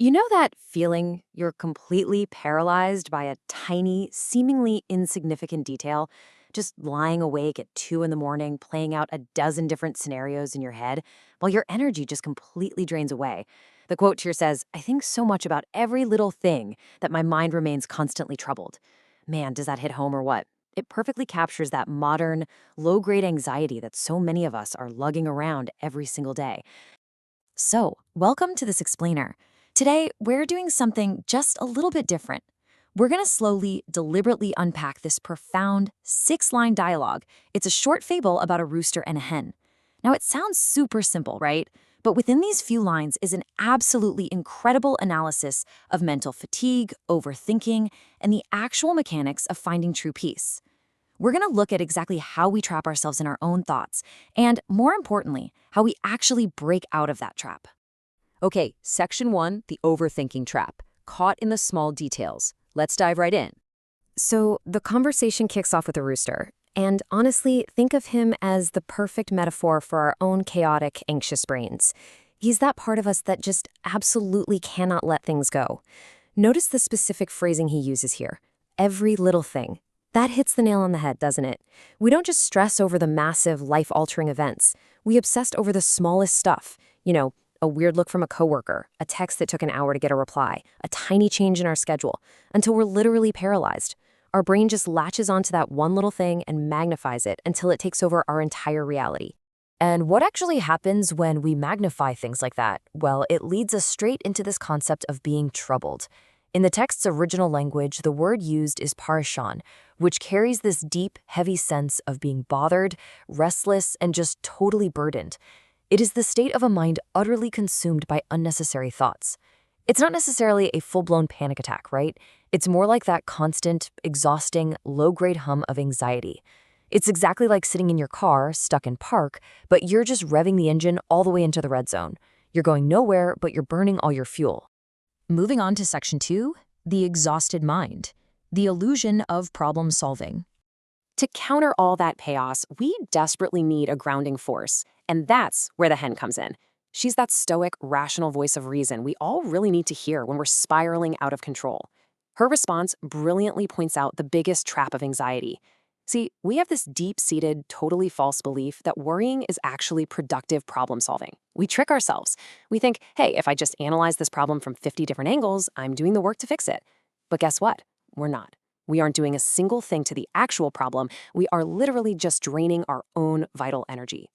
You know that feeling you're completely paralyzed by a tiny, seemingly insignificant detail? Just lying awake at 2 in the morning, playing out a dozen different scenarios in your head, while your energy just completely drains away. The quote here says, I think so much about every little thing that my mind remains constantly troubled. Man, does that hit home or what? It perfectly captures that modern, low grade anxiety that so many of us are lugging around every single day. So, welcome to this explainer. Today, we're doing something just a little bit different. We're going to slowly, deliberately unpack this profound 6-line dialogue. It's a short fable about a rooster and a hen. Now, it sounds super simple, right? But within these few lines is an absolutely incredible analysis of mental fatigue, overthinking, and the actual mechanics of finding true peace. We're going to look at exactly how we trap ourselves in our own thoughts, and more importantly, how we actually break out of that trap. Okay, section 1, the overthinking trap, caught in the small details. Let's dive right in. So the conversation kicks off with a rooster, and honestly, think of him as the perfect metaphor for our own chaotic, anxious brains. He's that part of us that just absolutely cannot let things go. Notice the specific phrasing he uses here. Every little thing. That hits the nail on the head, doesn't it? We don't just stress over the massive, life-altering events. We obsessed over the smallest stuff. A weird look from a coworker, a text that took an hour to get a reply, a tiny change in our schedule, until we're literally paralyzed. Our brain just latches onto that one little thing and magnifies it until it takes over our entire reality. And what actually happens when we magnify things like that? Well, it leads us straight into this concept of being troubled. In the text's original language, the word used is parashan, which carries this deep, heavy sense of being bothered, restless, and just totally burdened. It is the state of a mind utterly consumed by unnecessary thoughts. It's not necessarily a full-blown panic attack, right? It's more like that constant, exhausting, low-grade hum of anxiety. It's exactly like sitting in your car, stuck in park, but you're just revving the engine all the way into the red zone. You're going nowhere, but you're burning all your fuel. Moving on to section 2, the exhausted mind, the illusion of problem solving. To counter all that chaos, we desperately need a grounding force, and that's where the hen comes in. She's that stoic, rational voice of reason we all really need to hear when we're spiraling out of control. Her response brilliantly points out the biggest trap of anxiety. See, we have this deep-seated, totally false belief that worrying is actually productive problem solving. We trick ourselves. We think, hey, if I just analyze this problem from 50 different angles, I'm doing the work to fix it. But guess what? We're not. We aren't doing a single thing to the actual problem. We are literally just draining our own vital energy.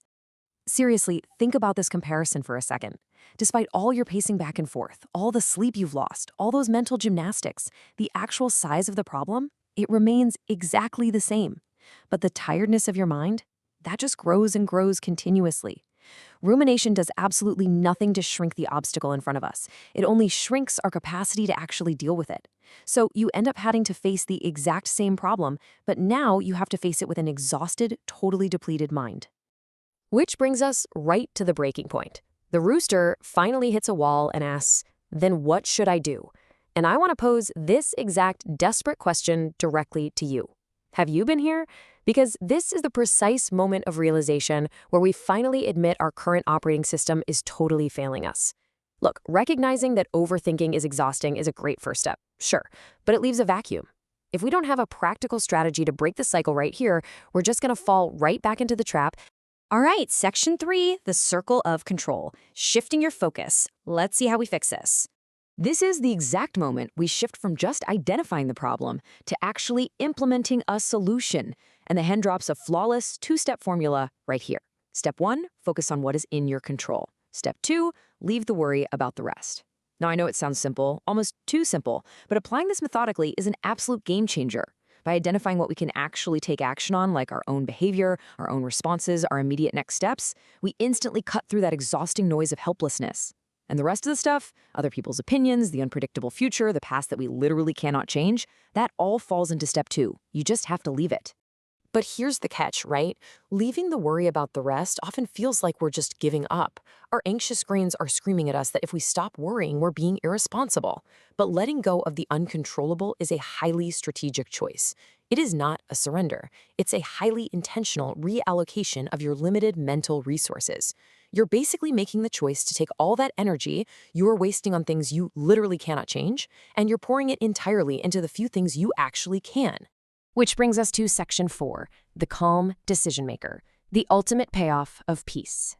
Seriously, think about this comparison for a second. Despite all your pacing back and forth, all the sleep you've lost, all those mental gymnastics, the actual size of the problem, it remains exactly the same. But the tiredness of your mind, that just grows and grows continuously. Rumination does absolutely nothing to shrink the obstacle in front of us. It only shrinks our capacity to actually deal with it. So you end up having to face the exact same problem, but now you have to face it with an exhausted, totally depleted mind. Which brings us right to the breaking point. The rooster finally hits a wall and asks, then what should I do? And I want to pose this exact desperate question directly to you. Have you been here? Because this is the precise moment of realization where we finally admit our current operating system is totally failing us. Look, recognizing that overthinking is exhausting is a great first step, sure, but it leaves a vacuum. If we don't have a practical strategy to break the cycle right here, we're just going to fall right back into the trap. All right, section 3, the circle of control, shifting your focus. Let's see how we fix this. This is the exact moment we shift from just identifying the problem to actually implementing a solution. And the hen drops a flawless 2-step formula right here. Step 1, focus on what is in your control. Step 2, leave the worry about the rest. Now, I know it sounds simple, almost too simple, but applying this methodically is an absolute game changer. By identifying what we can actually take action on, like our own behavior, our own responses, our immediate next steps, we instantly cut through that exhausting noise of helplessness. And the rest of the stuff, other people's opinions, the unpredictable future, the past that we literally cannot change, that all falls into step 2. You just have to leave it. But here's the catch, right? Leaving the worry about the rest often feels like we're just giving up. Our anxious brains are screaming at us that if we stop worrying, we're being irresponsible. But letting go of the uncontrollable is a highly strategic choice. It is not a surrender. It's a highly intentional reallocation of your limited mental resources. You're basically making the choice to take all that energy you are wasting on things you literally cannot change, and you're pouring it entirely into the few things you actually can. Which brings us to section 4, the calm decision maker, the ultimate payoff of peace.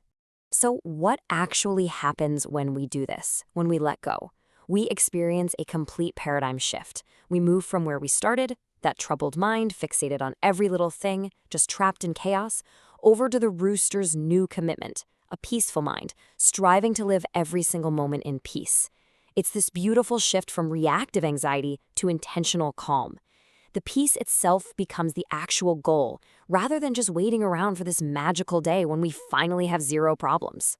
So, what actually happens when we do this, when we let go? We experience a complete paradigm shift. We move from where we started, that troubled mind fixated on every little thing, just trapped in chaos, over to the rooster's new commitment, a peaceful mind, striving to live every single moment in peace. It's this beautiful shift from reactive anxiety to intentional calm. The peace itself becomes the actual goal, rather than just waiting around for this magical day when we finally have zero problems.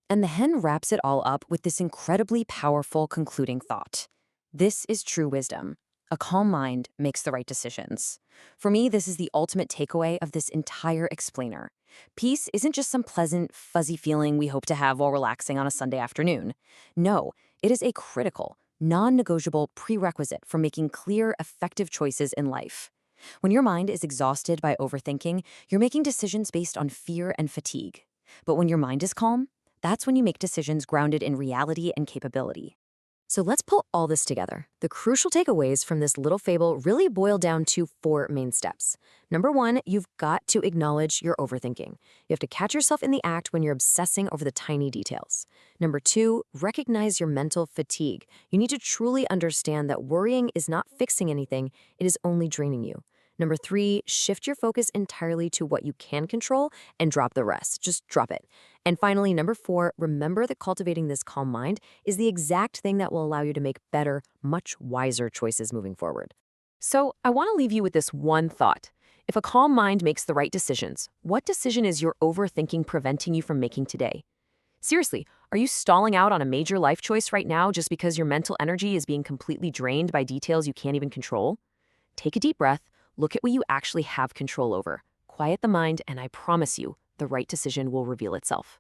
And the hen wraps it all up with this incredibly powerful concluding thought. This is true wisdom. A calm mind makes the right decisions. For me, this is the ultimate takeaway of this entire explainer. Peace isn't just some pleasant, fuzzy feeling we hope to have while relaxing on a Sunday afternoon. No, it is a critical, non-negotiable prerequisite for making clear, effective choices in life. When your mind is exhausted by overthinking, you're making decisions based on fear and fatigue. But when your mind is calm, that's when you make decisions grounded in reality and capability. So let's pull all this together. The crucial takeaways from this little fable really boil down to 4 main steps. Number 1, you've got to acknowledge your overthinking. You have to catch yourself in the act when you're obsessing over the tiny details. Number 2, recognize your mental fatigue. You need to truly understand that worrying is not fixing anything, it is only draining you. Number 3, shift your focus entirely to what you can control and drop the rest. Just drop it. And finally, number 4, remember that cultivating this calm mind is the exact thing that will allow you to make better, much wiser choices moving forward. So I want to leave you with this one thought. If a calm mind makes the right decisions, what decision is your overthinking preventing you from making today? Seriously, are you stalling out on a major life choice right now just because your mental energy is being completely drained by details you can't even control? Take a deep breath. Look at what you actually have control over. Quiet the mind, and I promise you, the right decision will reveal itself.